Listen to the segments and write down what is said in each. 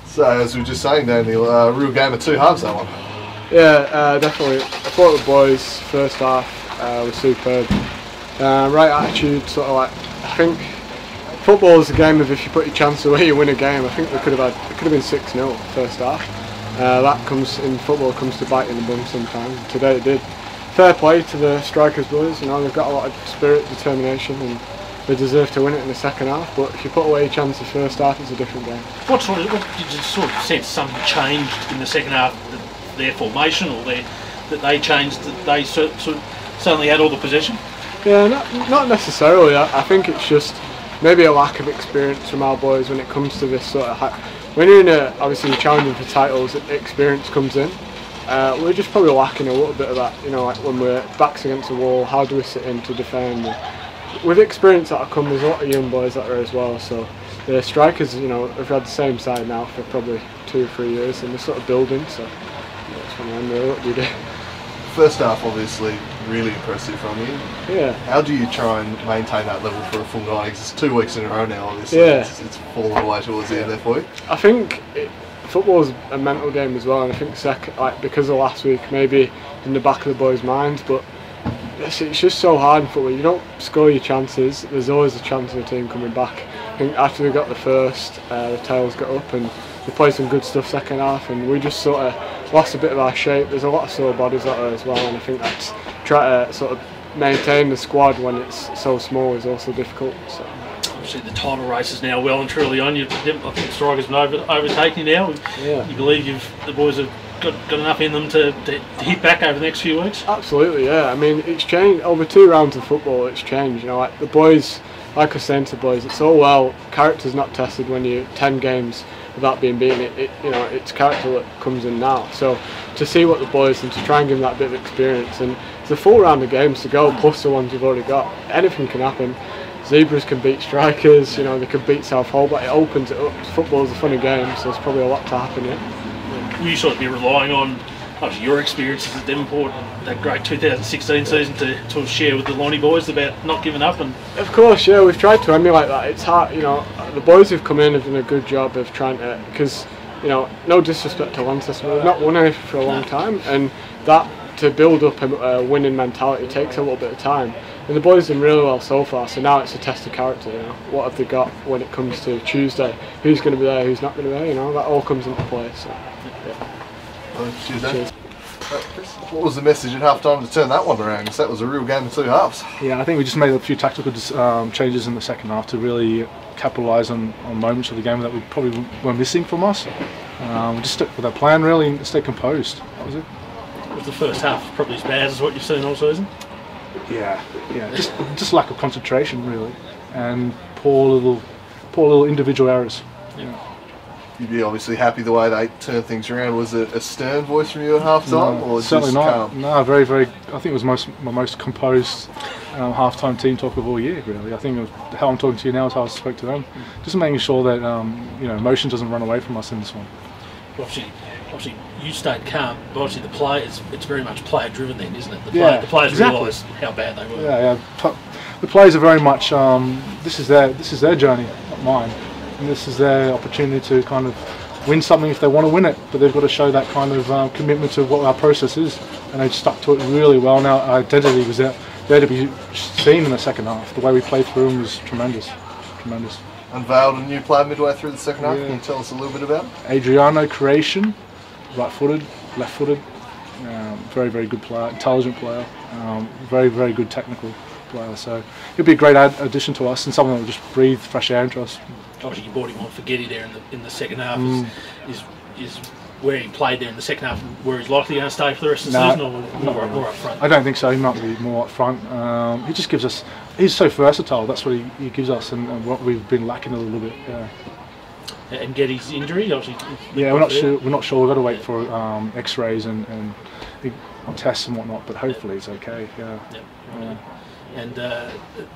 So, as we were just saying, Daniel, a real game of two halves, that one. Yeah, definitely. I thought the boys' first half was superb. Right attitude, sort of like, I think football is a game of if you put your chance away, you win a game. I think it could have been 6-0 first half. That comes in football, comes to bite in the bum sometimes. Today it did. Fair play to the strikers, boys. You know, they've got a lot of spirit, determination, and they deserve to win it in the second half. But if you put away your chances first half, it's a different game. What did you sort of sense something changed in the second half? Their formation, or that they changed? That they suddenly had all the possession? Yeah, not necessarily. I think it's just maybe a lack of experience from our boys when it comes to this sort of. When you're in obviously challenging for titles, experience comes in. We're just probably lacking a little bit of that. You know, like when we're backs against the wall, how do we sit in to defend? With experience that come, there's a lot of young boys that are as well. So the strikers, you know, have had the same side now for probably 2 or 3 years, and they're sort of building. So that's one of them. Really, what do you do? First half, obviously, really impressive from you. Yeah. How do you try and maintain that level for a full night? It's 2 weeks in a row now, obviously. Yeah. It's fallen away towards the end there for you. I think football's a mental game as well, and I think because of last week, maybe in the back of the boys' minds, but it's just so hard in football. You don't score your chances, there's always a chance of a team coming back. I think after they got the first, the tails got up and they played some good stuff second half, and we just sort of lost a bit of our shape. There's a lot of sore bodies out there as well, and I think that's try to sort of maintain the squad when it's so small is also difficult. So. Obviously the title race is now well and truly on. I think the Strikers have overtaken you now. Yeah. You believe the boys have got enough in them to hit back over the next few weeks? Absolutely, yeah. I mean, it's changed over 2 rounds of football. It's changed. You know, like the boys, like I was saying to the boys, it's all well. Character's not tested when you're 10 games without being beaten. You know, it's character that comes in now. So to see what the boys and to try and give them that bit of experience, and it's a full round of games to go plus the ones we've already got. Anything can happen. Zebras can beat strikers. You know, they could beat South Hull, but it opens it up. Football's a funny game, so there's probably a lot to happen yet. Will you sort of be relying on obviously your experiences at Devonport, that great 2016 season to share with the Lonnie boys about not giving up? And of course, yeah, we've tried to emulate that. It's hard, you know. The boys who've come in have done a good job of trying to, because you know, no disrespect to Lancaster, but they've not won anything for a long time, and that to build up a winning mentality takes a little bit of time. And the boys have done really well so far, so now it's a test of character. You know, what have they got when it comes to Tuesday? Who's going to be there? Who's not going to be there? You know, that all comes into play. So, yeah. Cheers. What was the message at half time to turn that one around? Because that was a real game of 2 halves. Yeah, I think we just made a few tactical changes in the second half to really capitalise on moments of the game that we probably were missing from us. We just stuck with our plan really and stay composed. That was it. Was the first half probably as bad as what you've seen all season? Yeah, just lack of concentration really, and poor little individual errors. Yeah. You'd be obviously happy the way they turned things around. Was it a stern voice from you at half time? No, certainly not. Calm? No, very. I think it was my most composed half-time team talk of all year. Really, I think it was how I'm talking to you now is how I spoke to them. Just making sure that you know, emotion doesn't run away from us in this one. Obviously, you stayed calm, but obviously the play it's very much player-driven then, isn't it? The players exactly. realise how bad they were. Yeah. The players are very much. This is their journey, not mine. And this is their opportunity to kind of win something if they want to win it, but they've got to show that kind of commitment to what our process is, and they've stuck to it really well. Now our identity was there to be seen in the second half. The way we played through them was tremendous. Unveiled a new player midway through the second half. Can you tell us a little bit about it? Adriano Creation, right-footed, left-footed, very good player, intelligent player, very good technical player. So he'll be a great addition to us and someone that will just breathe fresh air into us. Obviously, you brought him on for Getty there in the second half. Is where he played there in the second half where he's likely going to stay for the rest of the season, or more up front? I don't think so. He might be more up front. He just gives us. He's so versatile. That's what he gives us, and what we've been lacking a little bit. Yeah. And Getty's injury, obviously. Yeah, we're not sure. We've got to wait for X-rays and tests and whatnot. But hopefully it's okay. Yeah. And the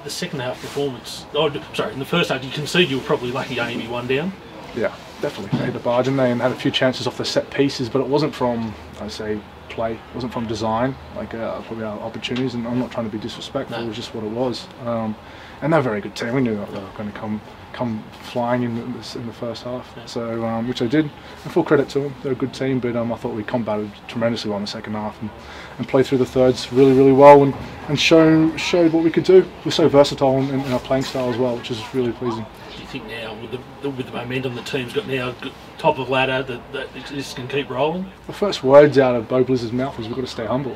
second half performance. In the first half, you concede you were probably lucky to only be 1 down. Yeah, definitely. They hit the barge, and they had a few chances off the set pieces, but it wasn't from, I'd say, play. It wasn't from design, like probably our opportunities. And I'm not trying to be disrespectful. No. It was just what it was. And they're a very good team. We knew that they were going to come flying in the first half. Yeah. So which they did. And full credit to them. They're a good team, but I thought we combated tremendously well in the second half and played through the thirds really well and showed what we could do. We're so versatile in our playing style as well, which is really pleasing. Do you think now, with the momentum the team's got now, top of ladder, that this can keep rolling? The first words out of Bo Blizz's mouth was, "We've got to stay humble."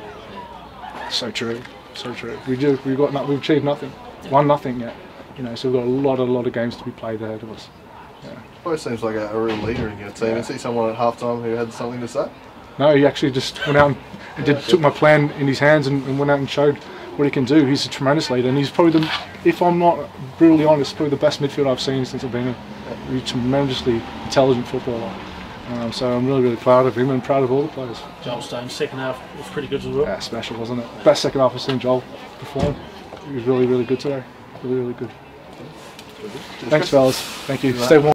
So true, so true. We've achieved nothing, won nothing yet. You know, so we've got a lot of games to be played ahead of us. Yeah. Bo seems like a real leader in your team. Yeah. Is he someone at halftime who had something to say? No, he actually just went out and took my plan in his hands and went out and showed what he can do. He's a tremendous leader, and he's probably if I'm not brutally honest, probably the best midfielder I've seen since I've been here. He's a tremendously intelligent footballer. So I'm really proud of him and proud of all the players. Joel Stone's second half was pretty good as well. Yeah, special, wasn't it? Best second half I've seen Joel perform. He was really good today. Really good. Thanks, fellas. Thank you. Stay warm.